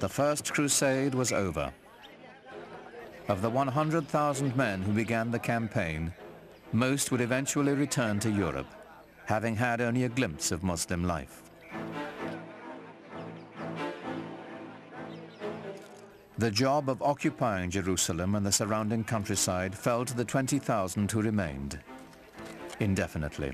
The First Crusade was over. Of the 100,000 men who began the campaign, most would eventually return to Europe, having had only a glimpse of Muslim life. The job of occupying Jerusalem and the surrounding countryside fell to the 20,000 who remained, indefinitely.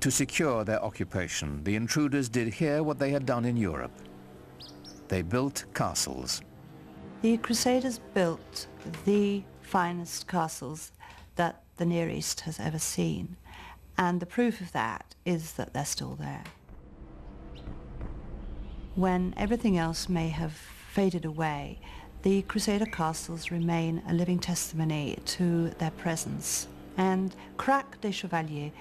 To secure their occupation, the intruders did here what they had done in Europe. They built castles. The Crusaders built the finest castles that the Near East has ever seen, and the proof of that is that they're still there. When everything else may have faded away, the Crusader castles remain a living testimony to their presence. And Crac des Chevaliers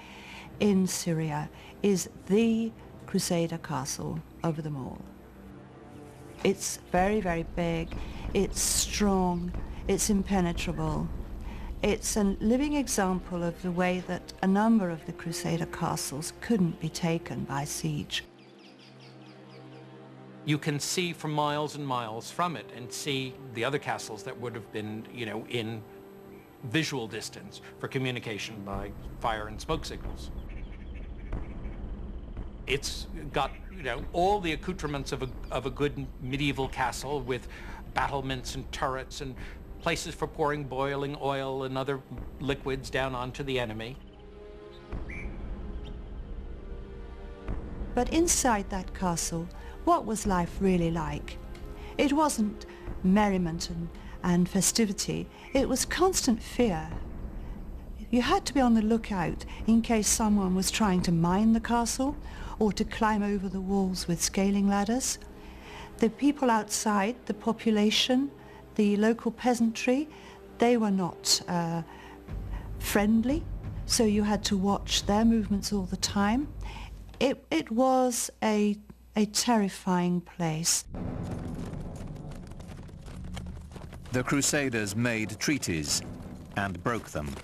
in Syria is the Crusader castle over them all. It's very, very big, it's strong, it's impenetrable. It's a living example of the way that a number of the Crusader castles couldn't be taken by siege. You can see for miles and miles from it and see the other castles that would have been, in visual distance for communication by fire and smoke signals. It's got, all the accoutrements of a good medieval castle with battlements and turrets and places for pouring boiling oil and other liquids down onto the enemy. But inside that castle, what was life really like? It wasn't merriment and festivity, it was constant fear. You had to be on the lookout in case someone was trying to mine the castle or to climb over the walls with scaling ladders. The people outside, the population, the local peasantry, they were not friendly, so you had to watch their movements all the time. It was a terrifying place. The Crusaders made treaties and broke them.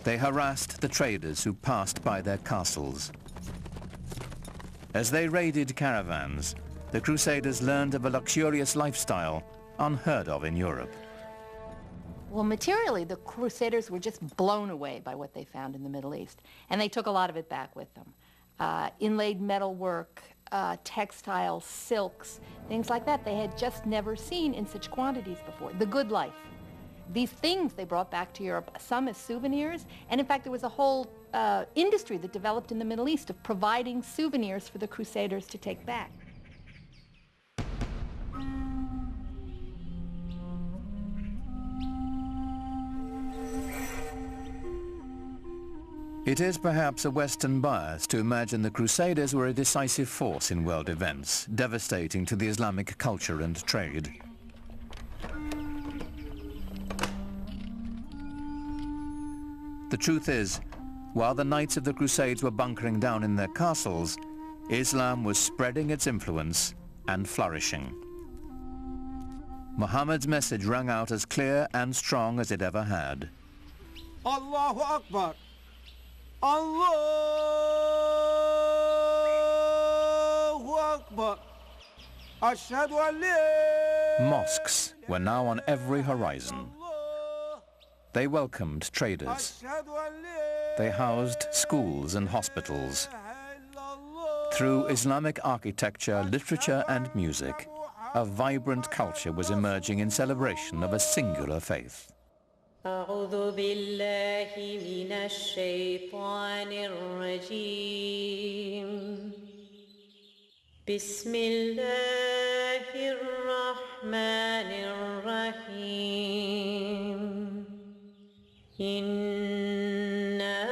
They harassed the traders who passed by their castles. As they raided caravans, the Crusaders learned of a luxurious lifestyle unheard of in Europe. Well, materially, the Crusaders were just blown away by what they found in the Middle East, and they took a lot of it back with them. Inlaid metalwork, textiles, silks, things like that they had just never seen in such quantities before. The good life. These things they brought back to Europe, some as souvenirs, and in fact there was a whole industry that developed in the Middle East of providing souvenirs for the Crusaders to take back. It is perhaps a Western bias to imagine the Crusaders were a decisive force in world events, devastating to the Islamic culture and trade. The truth is, while the knights of the Crusades were bunkering down in their castles, Islam was spreading its influence and flourishing. Muhammad's message rang out as clear and strong as it ever had. Allahu Akbar! Allahu Akbar! Ashhadu an la... Mosques were now on every horizon. They welcomed traders. They housed schools and hospitals. Through Islamic architecture, literature and music, a vibrant culture was emerging in celebration of a singular faith. أعوذ بالله من الشيطان الرجيم بسم الله الرحمن الرحيم إنا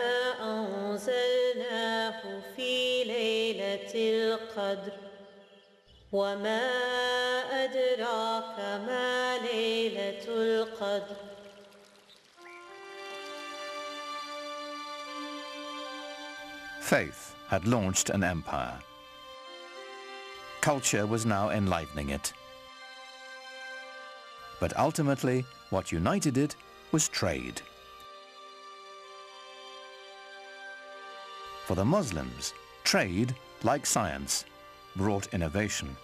أنزلناه في ليلة القدر وما أدراك ما ليلة القدر Faith had launched an empire. Culture was now enlivening it. But ultimately, what united it was trade. For the Muslims, trade, like science, brought innovation.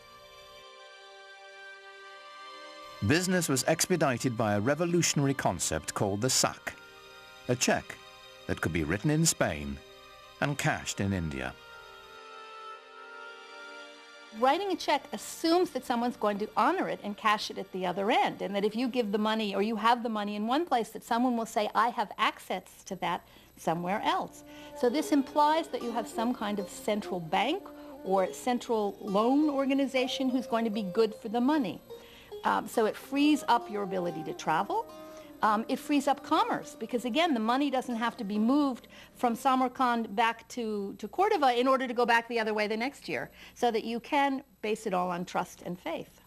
Business was expedited by a revolutionary concept called the sak, a cheque that could be written in Spain and cashed in India. Writing a check assumes that someone's going to honor it and cash it at the other end, and that if you give the money or you have the money in one place, that someone will say, I have access to that somewhere else. So this implies that you have some kind of central bank or central loan organization who's going to be good for the money. So it frees up your ability to travel. It frees up commerce because, again, the money doesn't have to be moved from Samarkand back to Cordova in order to go back the other way the next year, so that you can base it all on trust and faith.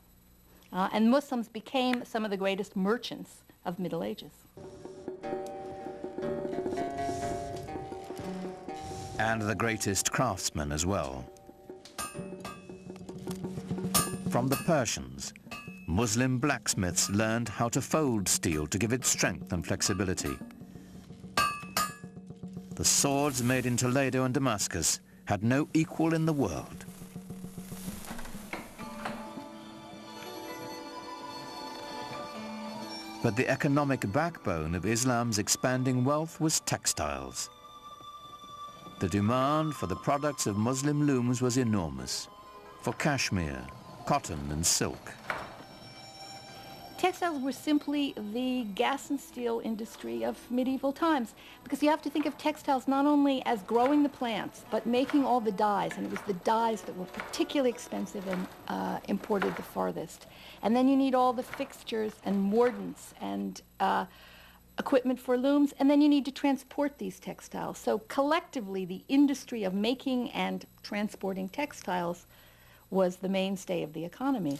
And Muslims became some of the greatest merchants of Middle Ages. And the greatest craftsmen as well. From the Persians, Muslim blacksmiths learned how to fold steel to give it strength and flexibility. The swords made in Toledo and Damascus had no equal in the world. But the economic backbone of Islam's expanding wealth was textiles. The demand for the products of Muslim looms was enormous, for cashmere, cotton and silk. Textiles were simply the gas and steel industry of medieval times, because you have to think of textiles not only as growing the plants, but making all the dyes, and it was the dyes that were particularly expensive and imported the farthest. And then you need all the fixtures and mordants and equipment for looms, and then you need to transport these textiles. So collectively, the industry of making and transporting textiles was the mainstay of the economy.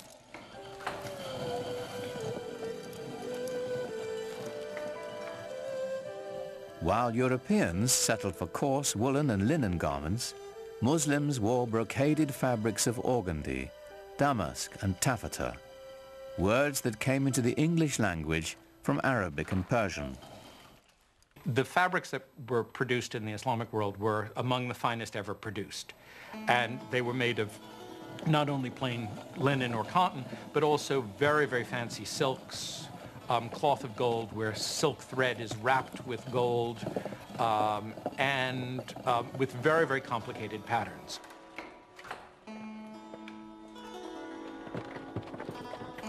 While Europeans settled for coarse woolen and linen garments, Muslims wore brocaded fabrics of organdie, damask and taffeta, words that came into the English language from Arabic and Persian. The fabrics that were produced in the Islamic world were among the finest ever produced. And they were made of not only plain linen or cotton, but also very, very fancy silks, cloth of gold where silk thread is wrapped with gold, and with very, very complicated patterns.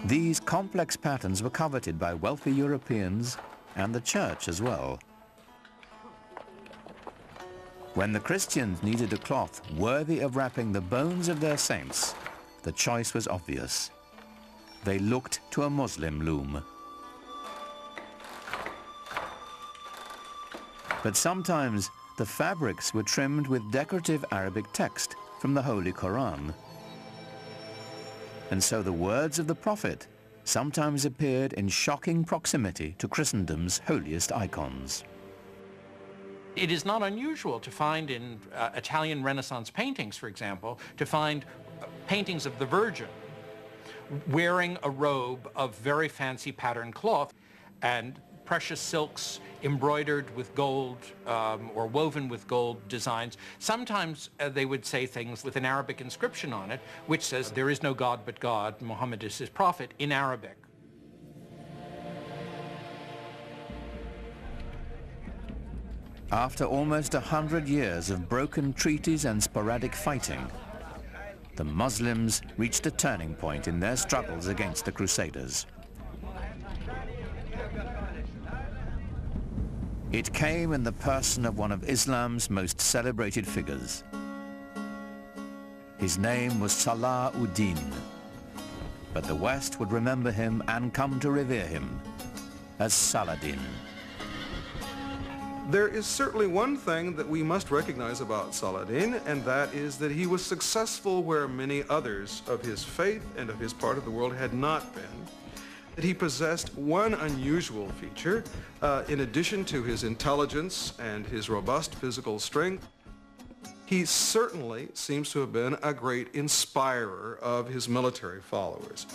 These complex patterns were coveted by wealthy Europeans and the church as well. When the Christians needed a cloth worthy of wrapping the bones of their saints, the choice was obvious. They looked to a Muslim loom. But sometimes the fabrics were trimmed with decorative Arabic text from the Holy Quran. And so the words of the Prophet sometimes appeared in shocking proximity to Christendom's holiest icons. It is not unusual to find in Italian Renaissance paintings, for example, to find paintings of the Virgin wearing a robe of very fancy patterned cloth and precious silks embroidered with gold or woven with gold designs. Sometimes they would say things with an Arabic inscription on it, which says, "There is no God but God, Muhammad is his prophet," in Arabic. After almost 100 years of broken treaties and sporadic fighting, the Muslims reached a turning point in their struggles against the Crusaders. It came in the person of one of Islam's most celebrated figures. His name was Salah ud-Din, but the West would remember him and come to revere him as Saladin. There is certainly one thing that we must recognize about Saladin, and that is that he was successful where many others of his faith and of his part of the world had not been. That he possessed one unusual feature, in addition to his intelligence and his robust physical strength. He certainly seems to have been a great inspirer of his military followers.